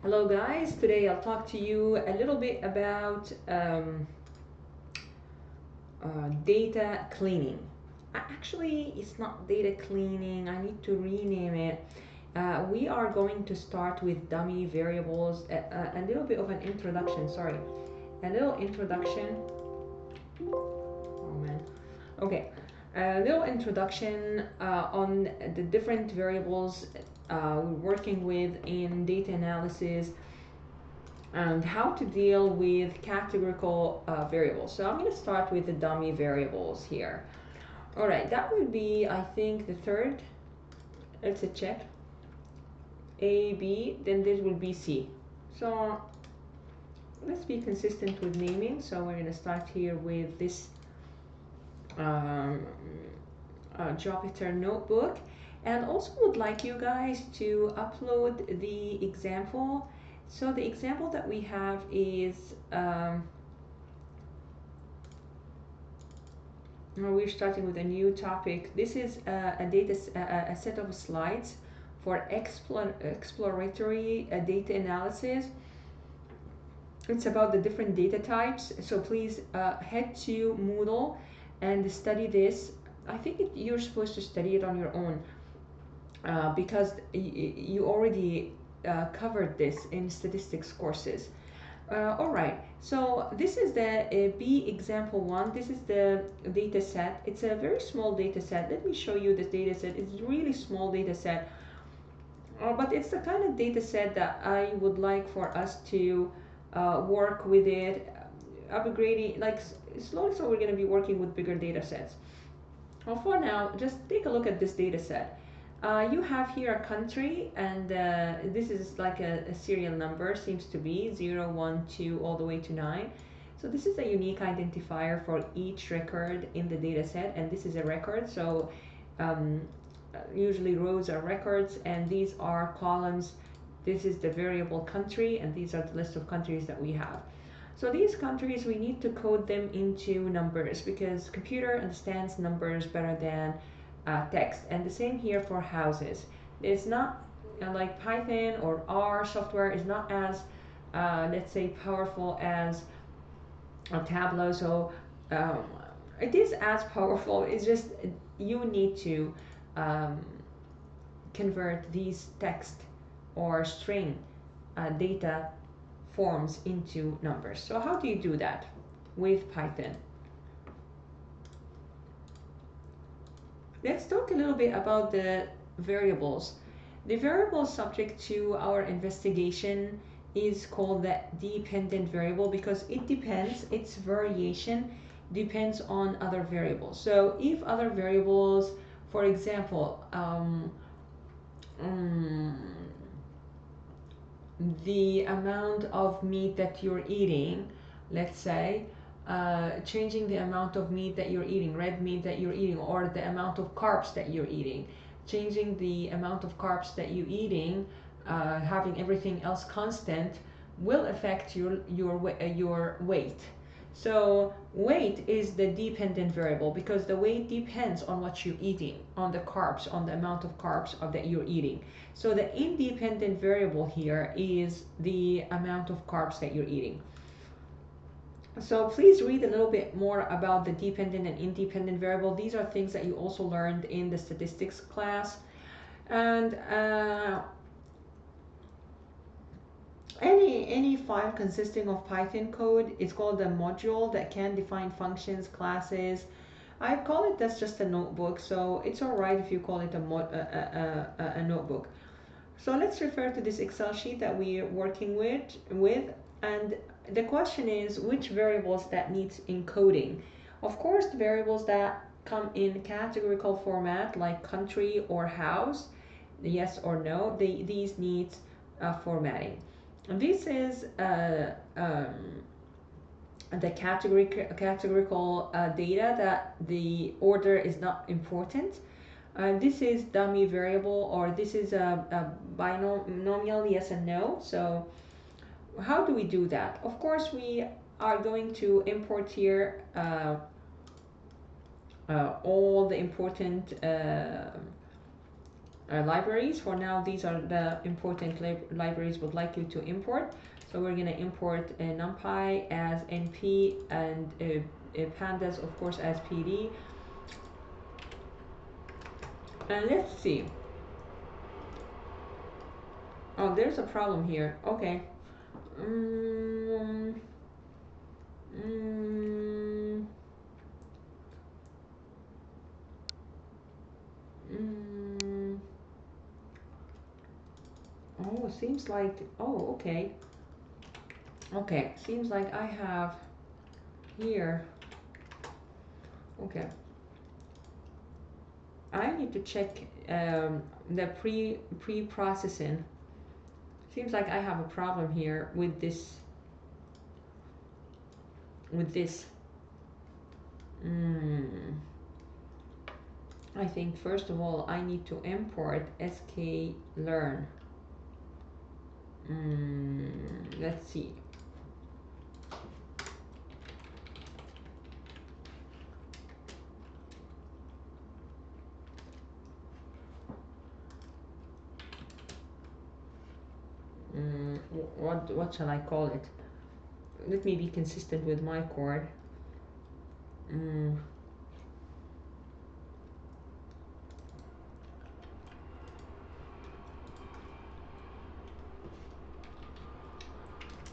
Hello guys, today I'll talk to you a little bit about data cleaning. Actually, it's not data cleaning, I need to rename it. We are going to start with dummy variables, a little bit of an introduction, sorry. A little introduction. Oh man. Okay, a little introduction on the different variables we're working with in data analysis and how to deal with categorical variables. So I'm going to start with the dummy variables here. All right, that would be, I think, the third. Let's check. A, B, then this will be C. So let's be consistent with naming. So we're going to start here with this Jupyter notebook. And also would like you guys to upload the example. So the example that we have is we're starting with a new topic. This is a set of slides for exploratory data analysis. It's about the different data types. So please head to Moodle and study this. I think you're supposed to study it on your own because you already covered this in statistics courses. All right, so this is the B example one. This is the data set. It's a very small data set. Let me show you this data set. It's a really small data set, but it's the kind of data set that I would like for us to work with it, upgrading like slowly. So we're going to be working with bigger data sets. Well, for now, just take a look at this data set. You have here a country, and this is like a serial number, seems to be 0, 1, 2, all the way to 9. So this is a unique identifier for each record in the data set, and this is a record. So usually rows are records, and these are columns. This is the variable country, and these are the list of countries that we have. So these countries, we need to code them into numbers because computer understands numbers better than text. And the same here for houses. It's not like Python or R software is not as let's say powerful as Tableau. So it is as powerful. It's just you need to convert these text or string data forms into numbers. So how do you do that with Python? Let's talk a little bit about the variables. The variable subject to our investigation is called the dependent variable because it depends, its variation depends on other variables. So if other variables, for example, the amount of meat that you're eating, let's say, changing the amount of meat that you're eating, red meat that you're eating, or the amount of carbs that you're eating, changing the amount of carbs that you're eating, having everything else constant, will affect your weight. So weight is the dependent variable because the weight depends on what you're eating, on the carbs, on the amount of carbs that you're eating. So the independent variable here is the amount of carbs that you're eating. So please read a little bit more about the dependent and independent variable. These are things that you also learned in the statistics class. And any file consisting of Python code is called a module that can define functions, classes. I call it that's just a notebook, so it's all right if you call it a notebook. So let's refer to this Excel sheet that we're working with, and the question is which variables that needs encoding. Of course, the variables that come in categorical format like country or house, yes or no, these need formatting. And this is the categorical data that the order is not important. This is dummy variable, or this is a binomial, yes and no. So how do we do that? Of course, we are going to import here all the important libraries. For now, these are the important libraries would like you to import. So we're going to import NumPy as NP and pandas, of course, as PD. And let's see. Oh, there's a problem here. Okay. Oh, seems like, oh, okay. Okay, seems like I have here. Okay. I need to check the pre-processing. Seems like I have a problem here with this. I think first of all I need to import sklearn. Let's see. What shall I call it? Let me be consistent with my code.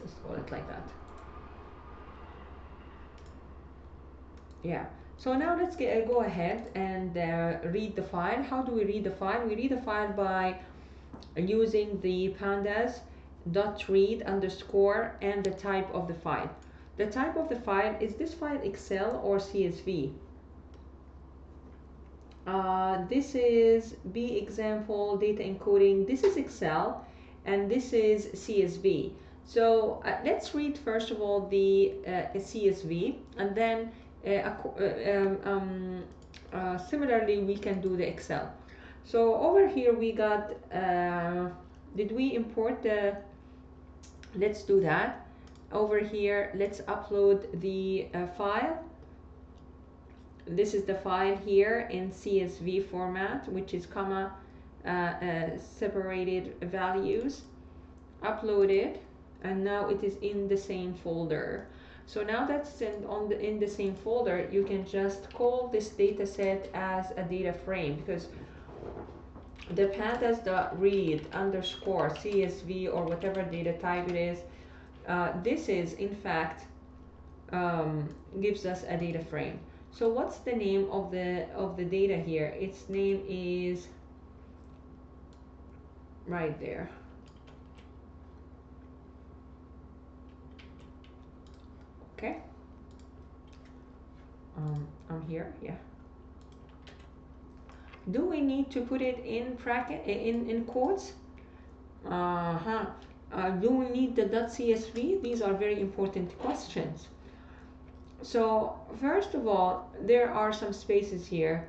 Let's call it like that. Yeah. So now let's go ahead and read the file. How do we read the file? We read the file by using the pandas .read underscore and the type of the file. The type of the file, is this file Excel or CSV? This is B example data encoding. This is Excel and this is CSV. So let's read first of all the CSV, and then similarly we can do the Excel. So over here we got, did we import the, let's do that. Over here let's upload the file. This is the file here in CSV format, which is comma separated values. Uploaded, and now it is in the same folder. So now that's in the same folder, you can just call this data set as a data frame, because the pandas.read underscore CSV or whatever data type it is, this is in fact gives us a data frame. So what's the name of the data here? Its name is right there. Okay. I'm here, yeah. Do we need to put it in bracket in quotes? Do we need the .csv? These are very important questions. So first of all, there are some spaces here.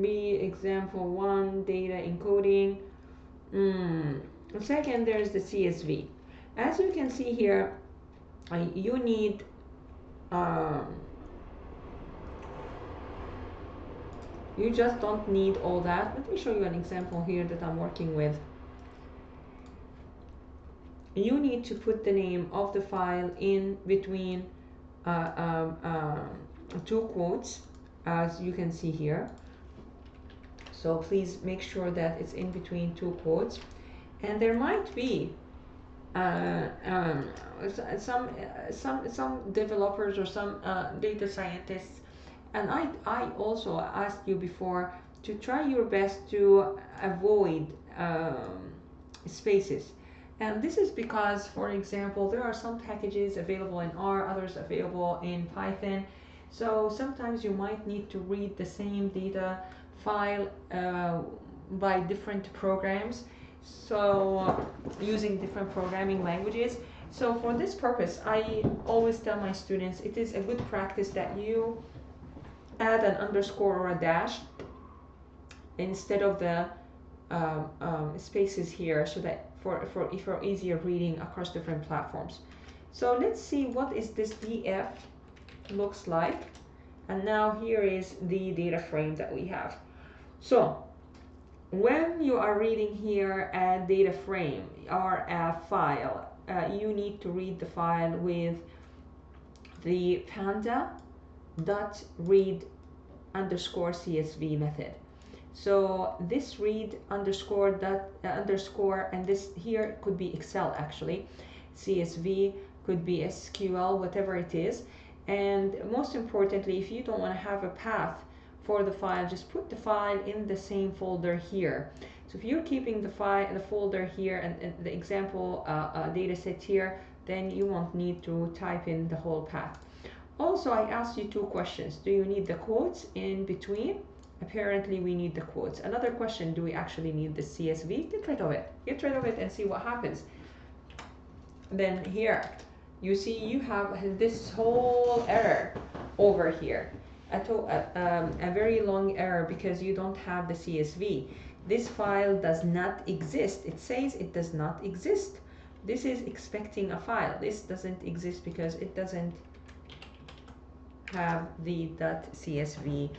B example 1 data encoding. Second, there's the CSV. As you can see here, you need you just don't need all that. Let me show you an example here that I'm working with. You need to put the name of the file in between two quotes, as you can see here. So please make sure that it's in between two quotes. And there might be some developers or some data scientists, and I also asked you before to try your best to avoid spaces. And this is because, for example, there are some packages available in R, others available in Python. So sometimes you might need to read the same data file by different programs, so using different programming languages. So for this purpose, I always tell my students it is a good practice that you add an underscore or a dash instead of the spaces here, so that for easier reading across different platforms. So let's see what is this df looks like. And now here is the data frame that we have. So when you are reading here a data frame or a file, you need to read the file with the panda dot read underscore CSV method. So this read underscore dot underscore, and this here could be Excel actually, CSV could be SQL, whatever it is. And most importantly, if you don't want to have a path for the file, just put the file in the same folder here. So if you're keeping the file, the folder here, and the example data set here, then you won't need to type in the whole path. Also, I asked you two questions. Do you need the quotes in between? Apparently we need the quotes. Another question, do we actually need the CSV? Get rid of it. Get rid of it and see what happens. Then here, you see you have this whole error over here. A very long error because you don't have the CSV. This file does not exist. It says it does not exist. This is expecting a file. This doesn't exist because it doesn't have the .csv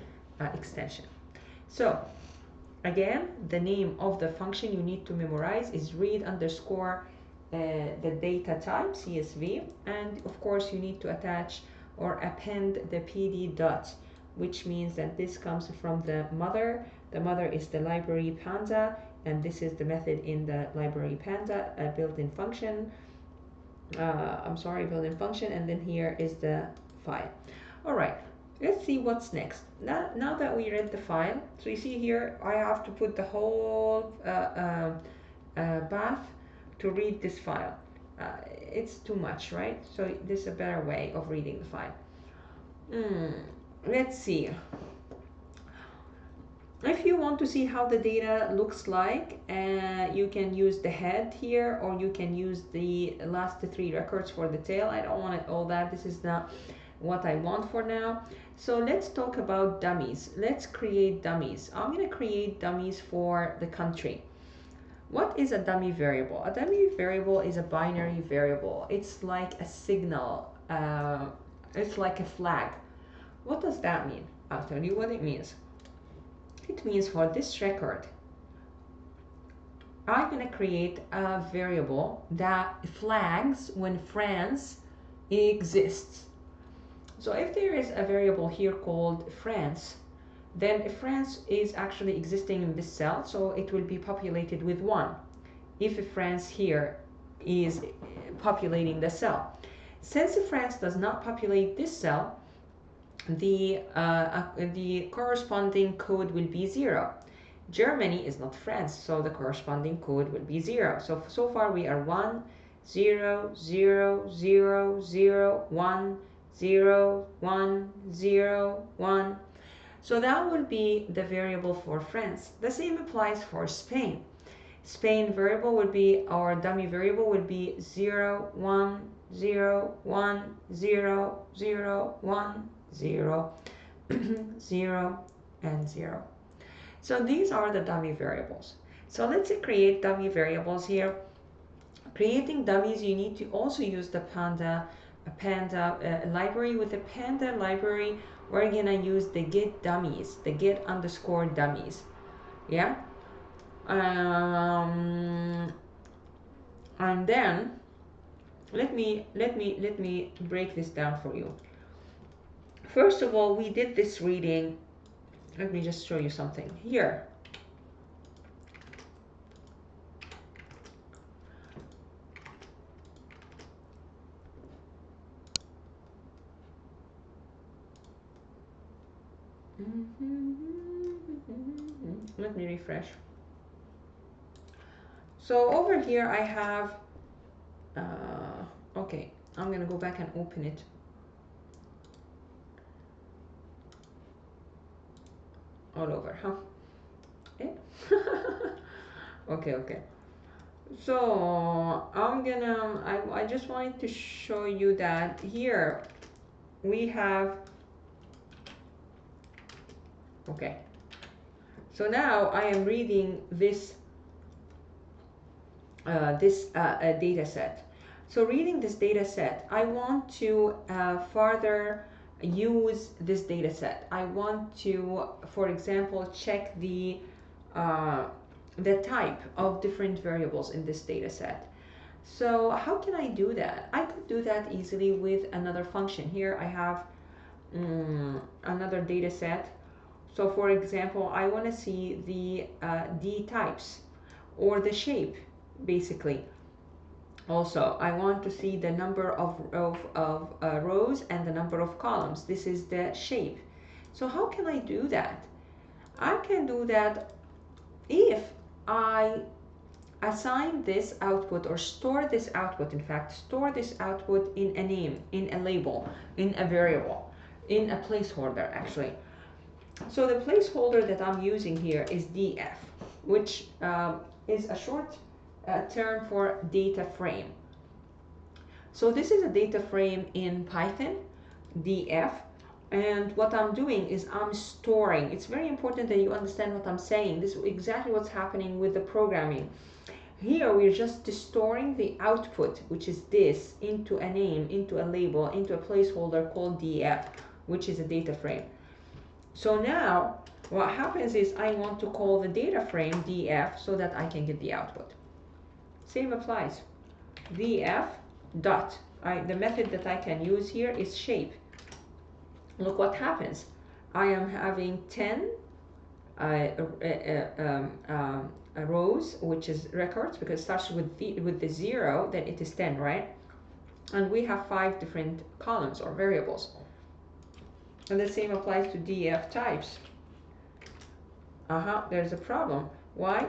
extension. So again, the name of the function you need to memorize is read underscore the data type CSV, and of course you need to attach or append the PD dot, which means that this comes from the mother. The mother is the library panda, and this is the method in the library panda, a built-in function. Built-in function, and then here is the file. All right, let's see what's next. Now that we read the file, so you see here, I have to put the whole path to read this file. It's too much, right? So this is a better way of reading the file. Let's see. If you want to see how the data looks like, you can use the head here, or you can use the last three records for the tail. I don't want all that. This is not what I want for now. So let's talk about dummies. Let's create dummies. I'm going to create dummies for the country. What is a dummy variable? A dummy variable is a binary variable. It's like a signal. It's like a flag. What does that mean? I'll tell you what it means. It means for this record, I'm going to create a variable that flags when France exists. So if there is a variable here called France, then France is actually existing in this cell, so it will be populated with 1 if France here is populating the cell. Since France does not populate this cell, the corresponding code will be 0. Germany is not France, so the corresponding code will be 0. So far we are 1, 0, 0, 0, 0, 1, 0, 1, 0, 1. So that will be the variable for France. The same applies for Spain. Spain variable would be, our dummy variable would be 0, 1, 0, 1, 0, 0, 1, 0, 0, and 0. So these are the dummy variables. So let's create dummy variables here. Creating dummies, you need to also use the panda library. With the panda library, we're gonna use the get dummies, the get underscore dummies. Yeah. And then let me break this down for you. First of all, we did this reading. Let me just show you something here. Let me refresh. So over here I have, okay, I'm gonna go back and open it. All over, huh? Yeah. Okay. So I just wanted to show you that here we have, okay. So now I am reading this data set. So reading this data set, I want to further use this data set. I want to, for example, check the type of different variables in this data set. So how can I do that? I could do that easily with another function. Here I have another data set. So for example, I want to see the DTypes, or the shape, basically. Also, I want to see the number of rows and the number of columns. This is the shape. So how can I do that? I can do that if I assign this output, or store this output, in fact, store this output in a name, in a label, in a variable, in a placeholder, actually. So the placeholder that I'm using here is df, which is a short term for data frame. So this is a data frame in Python, df, and what I'm doing is I'm storing. It's very important that you understand what I'm saying. This is exactly what's happening with the programming. Here we're just storing the output, which is this, into a name, into a label, into a placeholder called df, which is a data frame. So now what happens is I want to call the data frame df so that I can get the output. Same applies. df dot, the method that I can use here is shape. Look what happens. I am having 10 rows, which is records, because it starts with the 0, then it is 10, right? And we have 5 different columns or variables. And the same applies to df types. There's a problem. Why?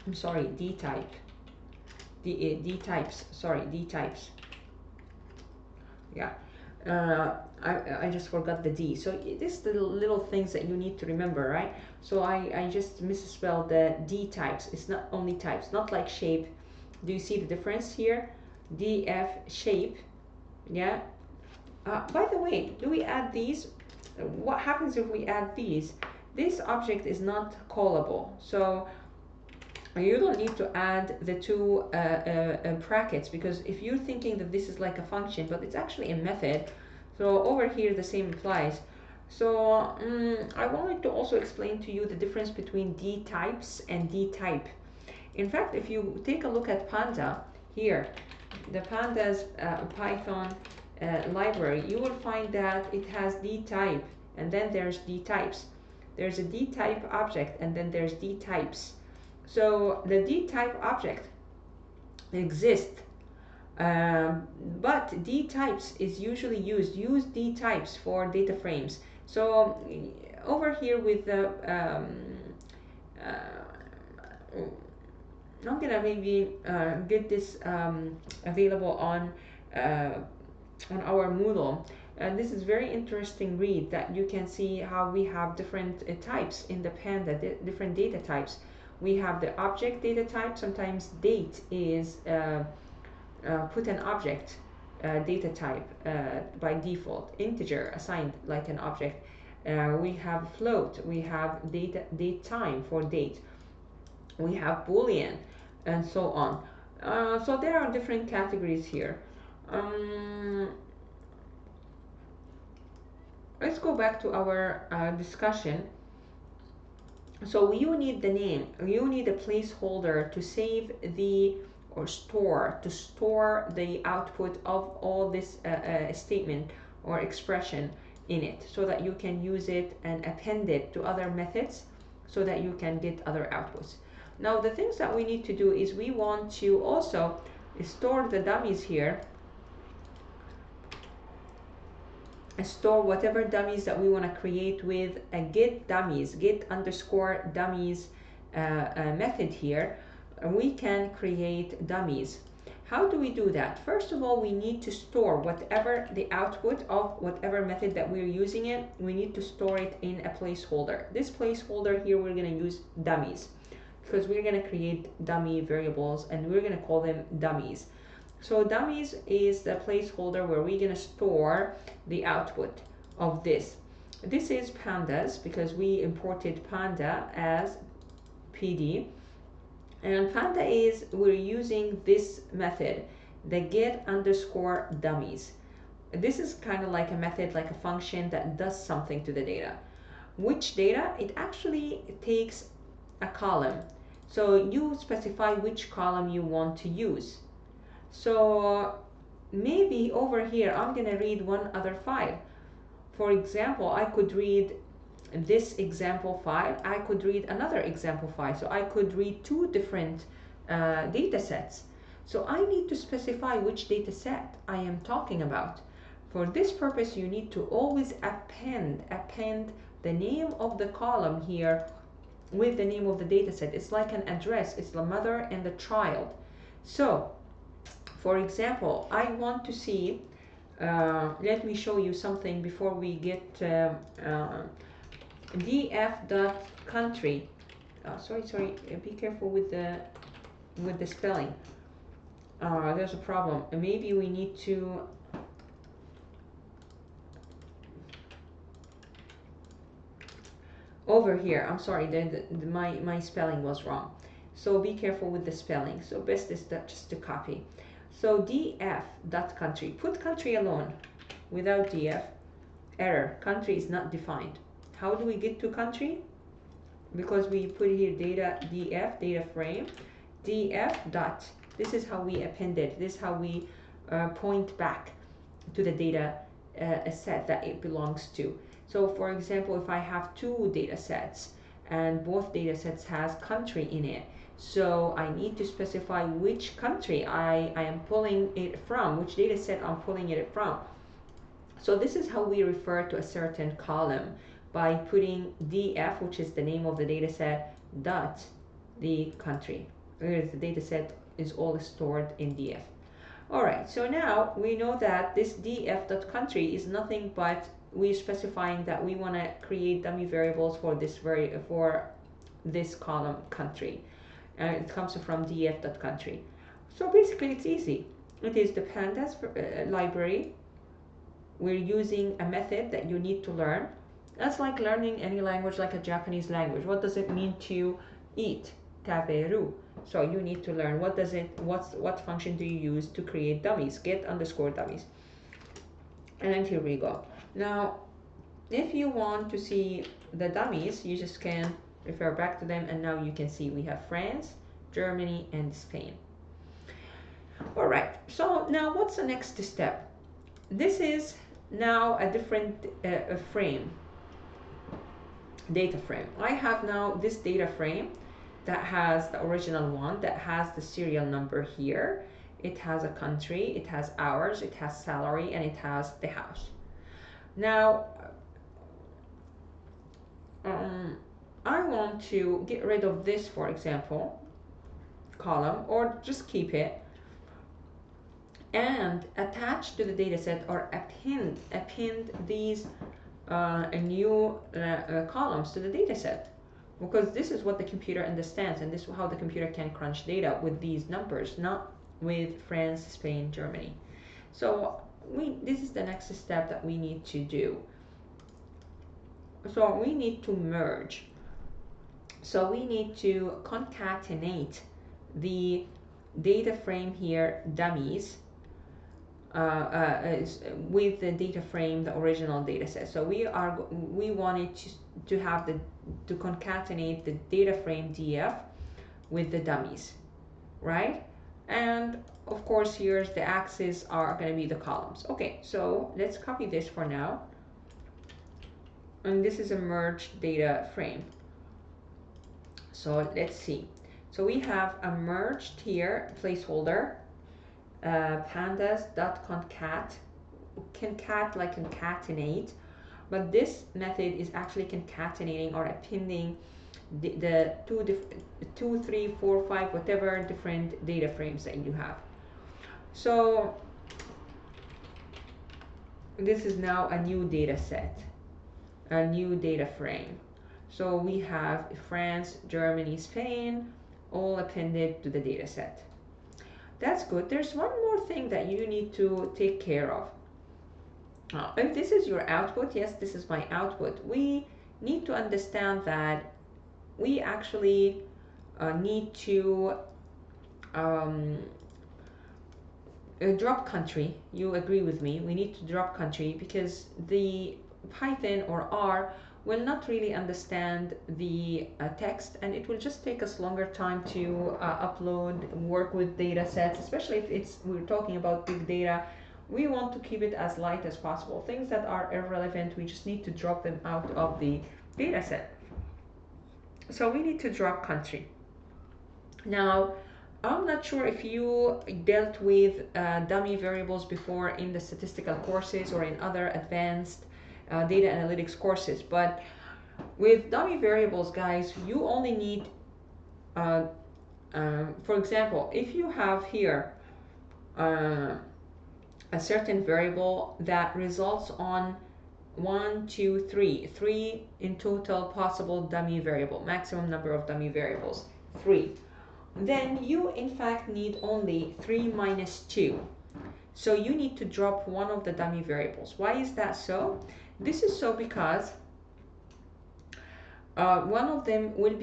I'm sorry, DType. DTypes, sorry, DTypes. Yeah, I just forgot the D. So this the little things that you need to remember, right? So I just misspelled the DTypes. It's not only types, not like shape. Do you see the difference here? df shape, yeah. By the way, do we add these? What happens if we add these? This object is not callable, so you don't need to add the two brackets, because if you're thinking that this is like a function, but it's actually a method, so over here the same applies. So I wanted to also explain to you the difference between DTypes and DType. In fact, if you take a look at Panda here, the Pandas Python library, you will find that it has DType, and then there's DTypes. There's a DType object, and then there's DTypes. So the DType object exists, but DTypes is usually used. Use DTypes for data frames. So over here with the I'm gonna maybe get this available on our Moodle. And this is very interesting read, that you can see how we have different types in the Panda, different data types. We have the object data type. Sometimes date is put an object data type by default, integer assigned like an object. We have float, we have date time for date, we have boolean, and so on. So there are different categories here. Let's go back to our discussion. So you need the name, you need a placeholder to save the, or store, to store the output of all this statement or expression in it, so that you can use it and append it to other methods, so that you can get other outputs. Now the things that we need to do is we want to also store the dummies here, store whatever dummies that we want to create with a get dummies, get underscore dummies method here. We can create dummies. How do we do that? First of all, we need to store whatever the output of whatever method that we're using it, we need to store it in a placeholder. This placeholder here, we're going to use dummies, because we're going to create dummy variables and we're going to call them dummies. So dummies is the placeholder where we're going to store the output of this. This is pandas, because we imported panda as PD. And Panda is, we're using this method, the get underscore dummies. This is kind of like a method, like a function that does something to the data. Which data? It actually takes a column. So you specify which column you want to use. So maybe over here, I'm gonna read one other file. For example, I could read this example file, I could read another example file. So I could read two different data sets. So I need to specify which data set I am talking about. For this purpose, you need to always append the name of the column here with the name of the data set. It's like an address, it's the mother and the child. So for example, I want to see, let me show you something before we get df.country. Sorry, be careful with the spelling. There's a problem. Maybe we need to over here. I'm sorry, my spelling was wrong. So be careful with the spelling. So best is just to copy. So df.country, put country alone without df. Error, country is not defined. How do we get to country? Because we put here data df, data frame, df dot. This is how we append it. This is how we point back to the data set that it belongs to. So for example, if I have two data sets and both data sets has country in it, so I need to specify which country I am pulling it from, which data set I'm pulling it from. So this is how we refer to a certain column, by putting df, which is the name of the data set, dot the country, whereas the data set is all stored in df. Alright, so now we know that this df.country is nothing but we're specifying that we want to create dummy variables for this column country. It comes from df.country. So basically it's easy. It is the pandas library. We're using a method that you need to learn. That's like learning any language, like a Japanese language. What does it mean to eat? Taberu. So you need to learn what function do you use to create dummies? Get underscore dummies. And here we go. Now, if you want to see the dummies, you just can refer back to them, and now you can see we have France, Germany, and Spain. All right, so now what's the next step? This is now a different frame, data frame. I have now this data frame that has the original one, that has the serial number here. It has a country, it has hours, it has salary, and it has the house. Now, I want to get rid of this, for example, column, or just keep it, and attach to the dataset or append these new columns to the dataset, because this is what the computer understands, and this is how the computer can crunch data with these numbers, not with France, Spain, Germany. So this is the next step that we need to do. So we need to merge. So we need to concatenate the data frame here, dummies, with the data frame, the original data set. So we wanted to have to concatenate the data frame df with the dummies, right? And of course, here's the axes are going to be the columns. Okay, so let's copy this for now. And this is a merged data frame. So let's see. So we have a merged here placeholder, pandas.concat, concat like concatenate, but this method is actually concatenating or appending the 2, 3, 4, 5, whatever different data frames that you have. So this is now a new data set, a new data frame. So we have France, Germany, Spain, all appended to the data set. That's good. There's one more thing that you need to take care of. If this is your output, yes, this is my output. We need to understand that we actually need to drop country. You agree with me, we need to drop country because the Python or R will not really understand the text, and it will just take us longer time to upload, work with data sets, especially if we're talking about big data. We want to keep it as light as possible. Things that are irrelevant, we just need to drop them out of the data set. So we need to drop country. Now, I'm not sure if you dealt with dummy variables before in the statistical courses or in other advanced data analytics courses, but with dummy variables, guys, you only need, for example, if you have here a certain variable that results on 1, 2, 3 in total possible dummy variable, maximum number of dummy variables, 3. Then you in fact need only 3 minus 2. So you need to drop one of the dummy variables. Why is that so? This is so because one of them will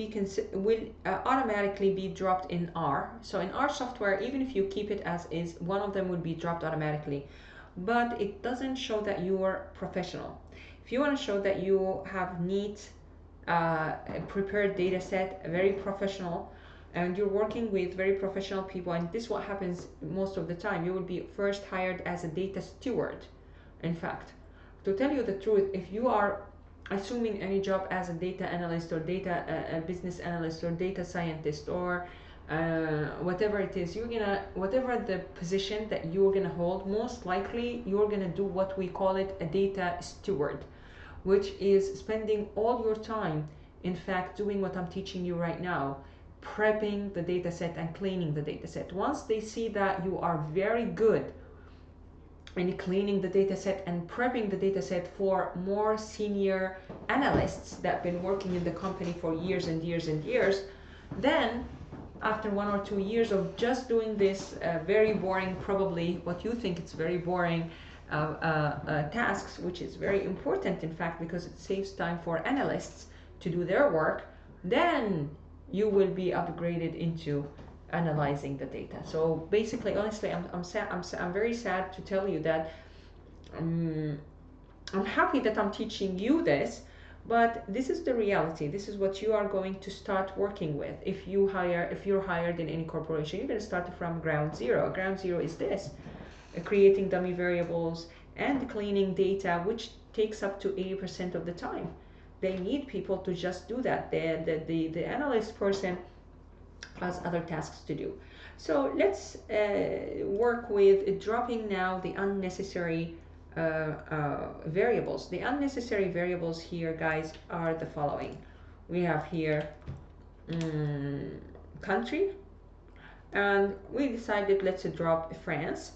automatically be dropped in R. So in R software, even if you keep it as is, one of them will be dropped automatically. But it doesn't show that you are professional. If you want to show that you have neat, prepared data set, very professional, and you're working with very professional people, and this is what happens most of the time, you will be first hired as a data steward. In fact, to tell you the truth, if you are assuming any job as a data analyst or data business analyst or data scientist or whatever it is, whatever the position that you're gonna hold, most likely you're gonna do what we call it a data steward, which is spending all your time, in fact, doing what I'm teaching you right now, prepping the data set and cleaning the data set. Once they see that you are very good in cleaning the data set and prepping the data set for more senior analysts that have been working in the company for years and years and years, then after 1 or 2 years of just doing this very boring, probably what you think it's very boring tasks, which is very important in fact because it saves time for analysts to do their work, then you will be upgraded into analyzing the data. So basically, honestly, I'm very sad to tell you that I'm happy that I'm teaching you this, but this is the reality. This is what you are going to start working with. If you're hired in any corporation, you're going to start from ground zero. Ground zero is this: creating dummy variables and cleaning data, which takes up to 80% of the time. They need people to just do that. The analyst person has other tasks to do. So let's work with dropping now the unnecessary variables. The unnecessary variables here, guys, are the following. We have here country, and we decided let's drop France,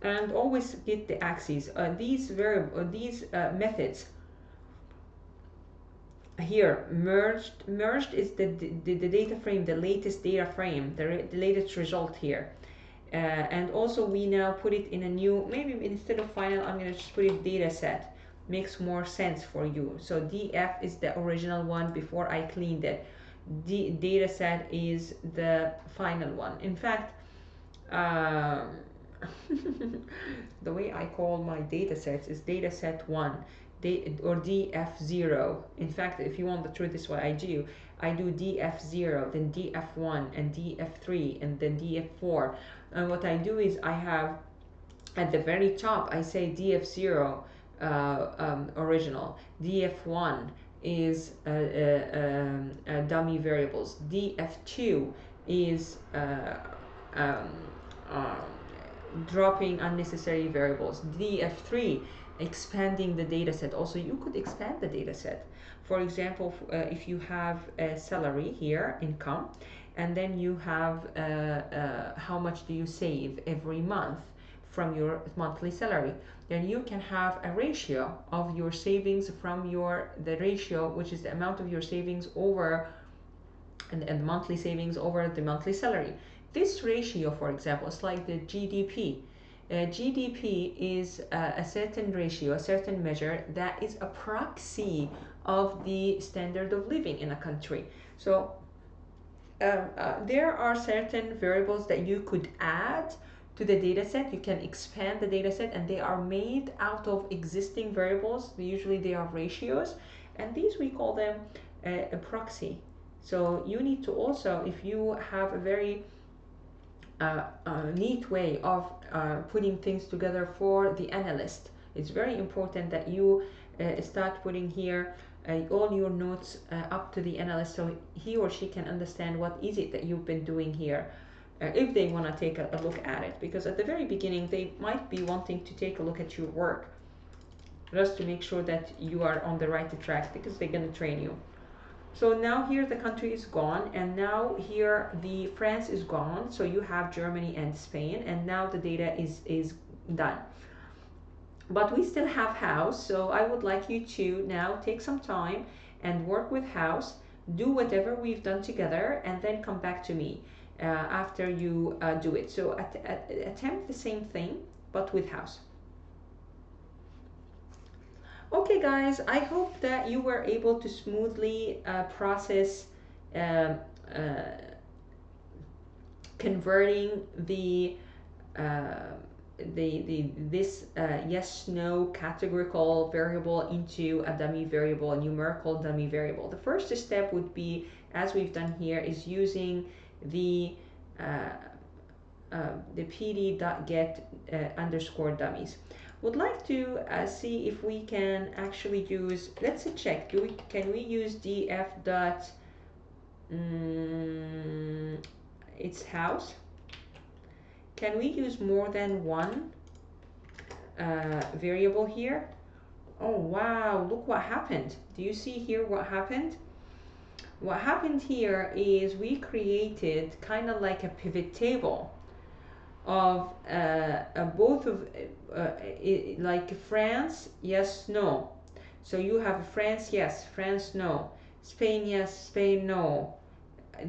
and always get the axes. These methods here, merged is the data frame, the latest data frame, the latest result here. And also we now put it in a new, maybe instead of final, I'm going to just put it data set. Makes more sense for you. So df is the original one before I cleaned it. Data set is the final one. In fact, the way I call my data sets is data set 1 or df0. In fact, if you want the truth, this is what I do df0, then df1 and df3 and then df4. And what I do is I have at the very top I say df0 original, df1 is dummy variables, df2 is dropping unnecessary variables, df3 expanding the data set. Also, you could expand the data set. For example, if you have a salary here, income, and then you have how much do you save every month from your monthly salary, then you can have a ratio of your savings from the ratio, which is the amount of your savings over and monthly savings over the monthly salary. This ratio, for example, is like the GDP. GDP is a certain ratio, a certain measure that is a proxy of the standard of living in a country. So there are certain variables that you could add to the dataset. You can expand the dataset, and they are made out of existing variables. Usually they are ratios, and these we call them a proxy. So you need to also, if you have a very neat way of putting things together for the analyst, it's very important that you start putting here all your notes up to the analyst, so he or she can understand what is it that you've been doing here, if they want to take a look at it, because at the very beginning they might be wanting to take a look at your work just to make sure that you are on the right track, because they're going to train you. So now here the country is gone, and now here the France is gone, so you have Germany and Spain, and now the data is done. But we still have house, so I would like you to now take some time and work with house, do whatever we've done together, and then come back to me after you do it. So attempt the same thing, but with house. Okay guys, I hope that you were able to smoothly process converting this yes no categorical variable into a dummy variable, a numerical dummy variable. The first step would be, as we've done here, is using the pd.get underscore dummies. Would like to see if we can actually use, let's check, can we use df dot its house? Can we use more than one variable here? Oh wow, look what happened. Do you see here what happened? What happened here is we created kind of like a pivot table of both of like France, yes, no. So you have France, yes, France, no. Spain, yes, Spain, no.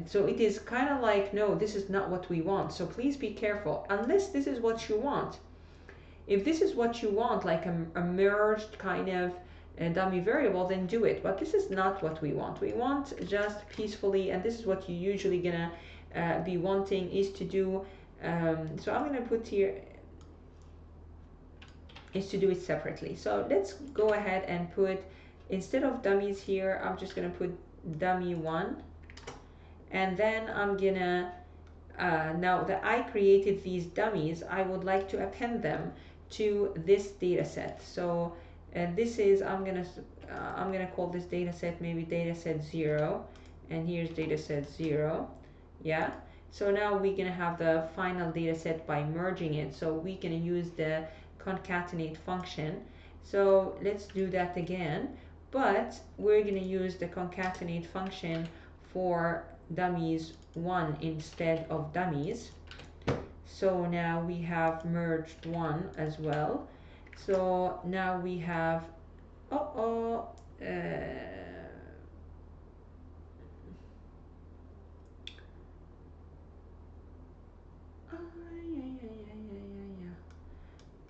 So it is kind of like, no, this is not what we want. So please be careful, unless this is what you want. If this is what you want, like a merged kind of dummy variable, then do it. But this is not what we want. We want just peacefully, and this is what you usually gonna be wanting, is to do so I'm going to put here is to do it separately. So let's go ahead and put, instead of dummies here, I'm just going to put dummy 1, and then I'm gonna now that I created these dummies, I would like to append them to this data set. So this is, I'm gonna call this data set maybe dataset 0, and here's dataset 0. Yeah, so now we're gonna have the final data set by merging it. So we're gonna use the concatenate function. So let's do that again, but we're gonna use the concatenate function for dummies 1 instead of dummies. So now we have merged 1 as well. So now we have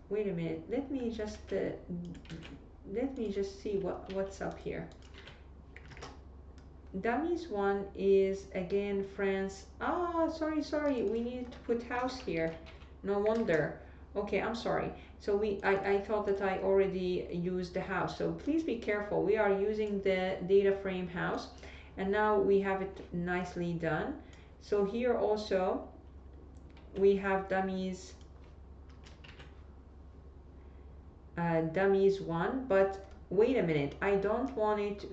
wait a minute, let me just see what's up here. Dummies 1 is again France. Sorry, we need to put house here. No wonder. Okay, I'm sorry. So I thought that I already used the house. So please be careful. We are using the data frame house, and now we have it nicely done. So here also we have dummies 1, but wait a minute, I don't want it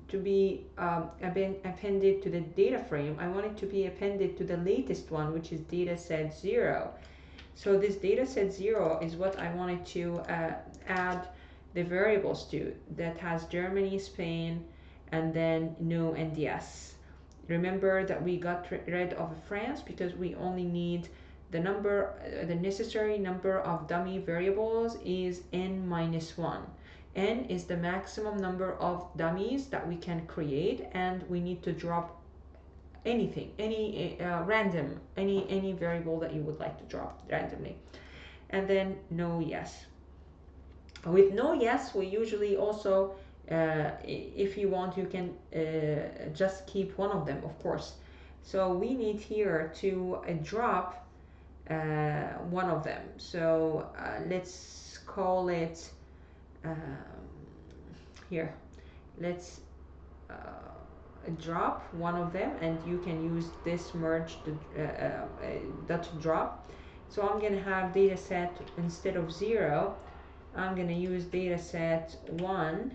to be appended to the data frame. I want it to be appended to the latest one, which is dataset 0. So this dataset 0 is what I wanted to add the variables to, that has Germany, Spain, and then no and yes. Remember that we got rid of France because we only need the number, the necessary number of dummy variables is n-1. N is the maximum number of dummies that we can create, and we need to drop anything, any random, any variable that you would like to drop randomly. And then no yes. With no yes, we usually also, if you want, you can just keep one of them, of course. So we need here to drop one of them. So let's call it um, here. Let's drop one of them, and you can use this merge dot drop. So I'm gonna have dataset instead of 0. I'm gonna use dataset 1,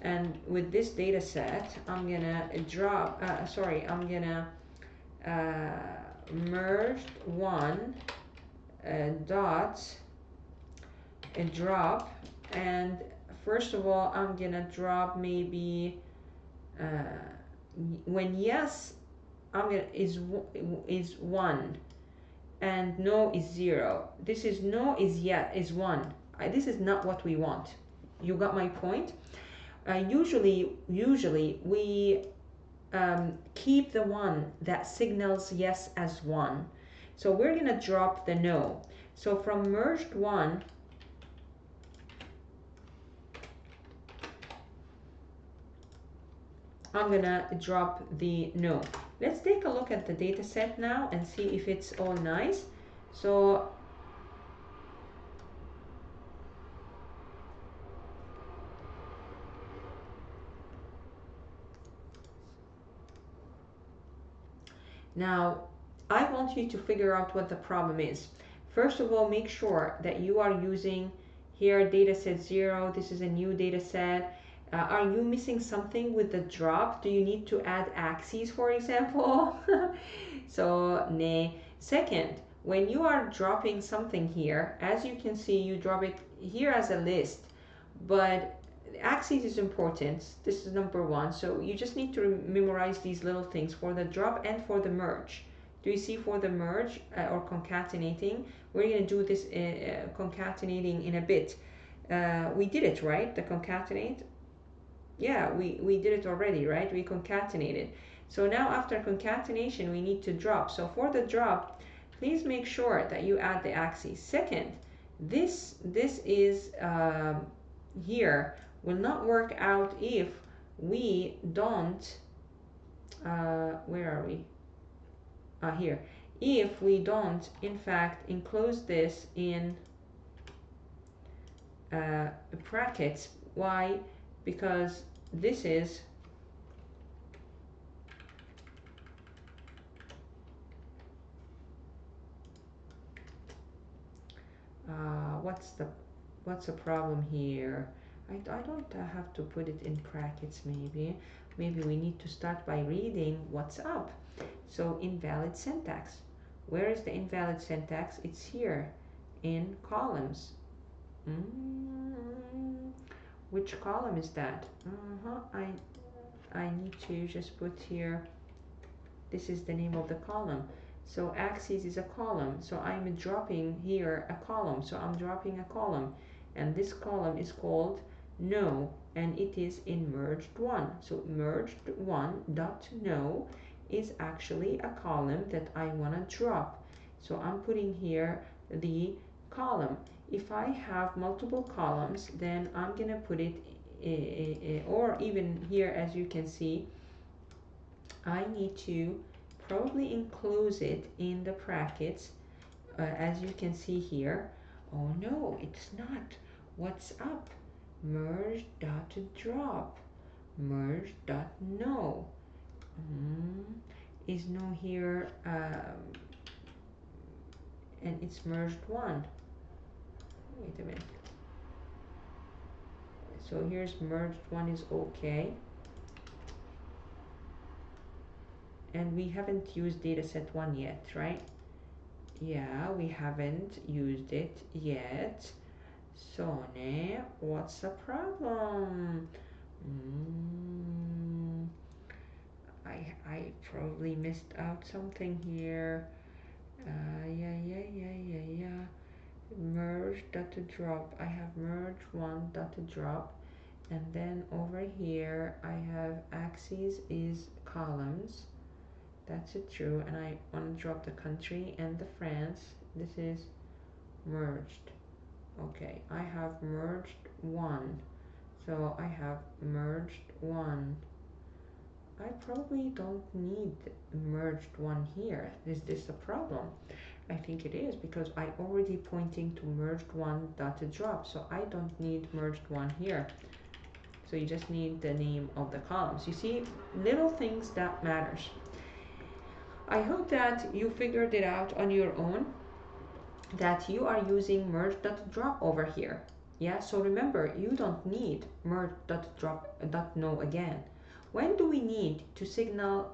and with this dataset I'm gonna drop. I'm gonna merge 1 dot drop, and first of all I'm gonna drop maybe when yes I'm gonna is 1 and no is 0. This is no is yeah is 1. This is not what we want. You got my point? Usually we keep the one that signals yes as 1. So we're gonna drop the no. So from merged 1, I'm gonna drop the no. Let's take a look at the data set now and see if it's all nice. So now I want you to figure out what the problem is. First of all, make sure that you are using here dataset 0. This is a new dataset. Are you missing something with the drop? Do you need to add axes, for example? So, nay. Second, when you are dropping something here, as you can see, you drop it here as a list, but axes is important. This is number 1. So you just need to memorize these little things for the drop and for the merge. Do you see for the merge or concatenating? We're going to do this concatenating in a bit. We did it, right? The concatenate. Yeah, we did it already, right? We concatenated. So now after concatenation, we need to drop. So for the drop, please make sure that you add the axes. Second, this is here will not work out if we don't, where are we? Here. If we don't, in fact, enclose this in brackets. Why? Because this is what's the problem here? I don't have to put it in brackets. Maybe we need to start by reading what's up. So invalid syntax. Where is the invalid syntax? It's here in columns. Which column is that? I need to just put here, this is the name of the column. So axis is a column, so I'm dropping here a column. So I'm dropping a column, and this column is called no, and it is in merged 1. So merged 1 dot no is actually a column that I want to drop. So I'm putting here the column. If I have multiple columns, then I'm gonna put it or even here, as you can see, I need to probably enclose it in the brackets, as you can see here. Oh no, it's not. What's up? Merge dot drop. Merge dot no. Is no here, and it's merged 1. Wait a minute. So here's merged 1 is okay. And we haven't used dataset 1 yet, right? Yeah, we haven't used it yet. So, what's the problem? I probably missed out something here. Yeah. Merge dot to drop. I have merge 1 dot to drop, and then over here I have axes is columns. That's it, true, and I want to drop the country and the France. This is merged. Okay, I have merged 1. So I have merged 1 I probably don't need merged one here. Is this a problem? I think it is, because I already pointing to merged one dotted drop, so I don't need merged one here. So you just need the name of the columns. You see, little things that matters. I hope that you figured it out on your own, that you are using merge.drop over here. Yeah, so remember, you don't need merge.drop.no again. When do we need to signal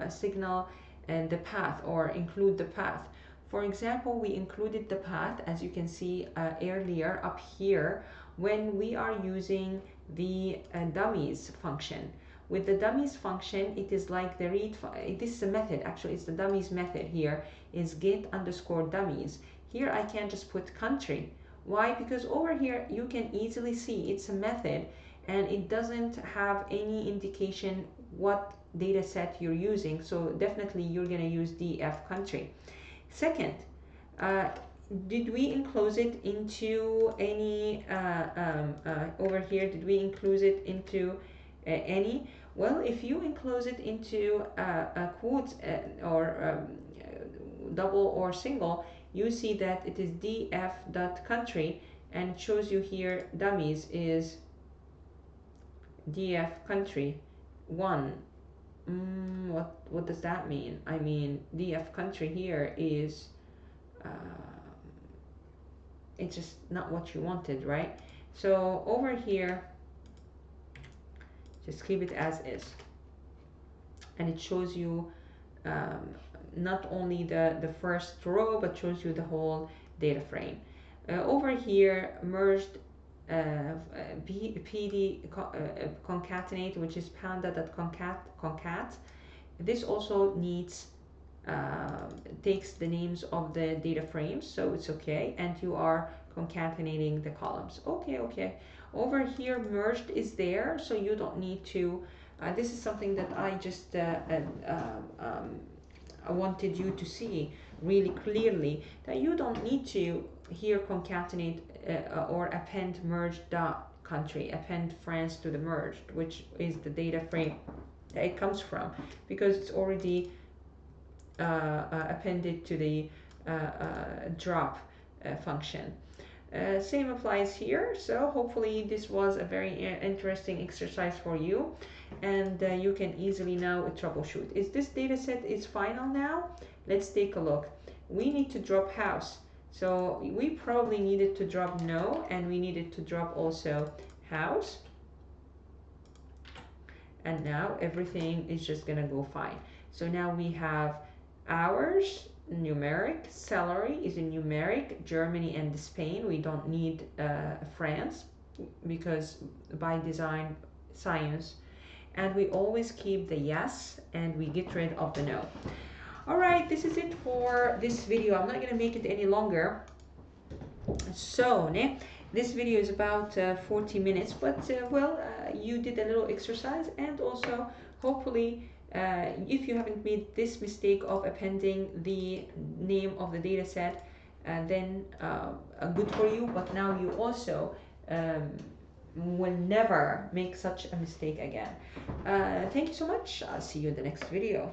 signal the path, or include the path? For example, we included the path, as you can see earlier up here, when we are using the dummies function. With the dummies function, it is like the read, this is a method, actually it's the dummies method here, is get underscore dummies. Here I can just put country. Why? Because over here you can easily see it's a method and it doesn't have any indication what data set you're using, so definitely you're going to use df country. Second, did we enclose it into any over here, did we enclose it into any? Well, if you enclose it into a quotes or double or single, you see that it is df.country, and it shows you here dummies is df country 1. What does that mean? I mean, df country here is it's just not what you wanted, right? So over here, just keep it as is, and it shows you not only the first row, but shows you the whole data frame. Over here, merged pd concatenate, which is panda.concat. This also needs takes the names of the data frames, so it's okay, and you are concatenating the columns. Okay. Over here, merged is there, so you don't need to. This is something that I just I wanted you to see really clearly, that you don't need to here concatenate or append merged dot country, append France to the merged, which is the data frame that it comes from, because it's already appended to the drop function. Same applies here, so hopefully this was a very interesting exercise for you, and you can easily now troubleshoot. Is this data set is final now? Let's take a look. We need to drop house, so we probably needed to drop no, and we needed to drop also house, and now everything is just gonna go fine. So now we have hours numeric, salary is a numeric, Germany and Spain. We don't need France, because by design science, and we always keep the yes and we get rid of the no. All right, this is it for this video. I'm not going to make it any longer. So this video is about 40 minutes, but you did a little exercise, and also hopefully if you haven't made this mistake of appending the name of the data set, then good for you, but now you also will never make such a mistake again. Thank you so much. I'll see you in the next video.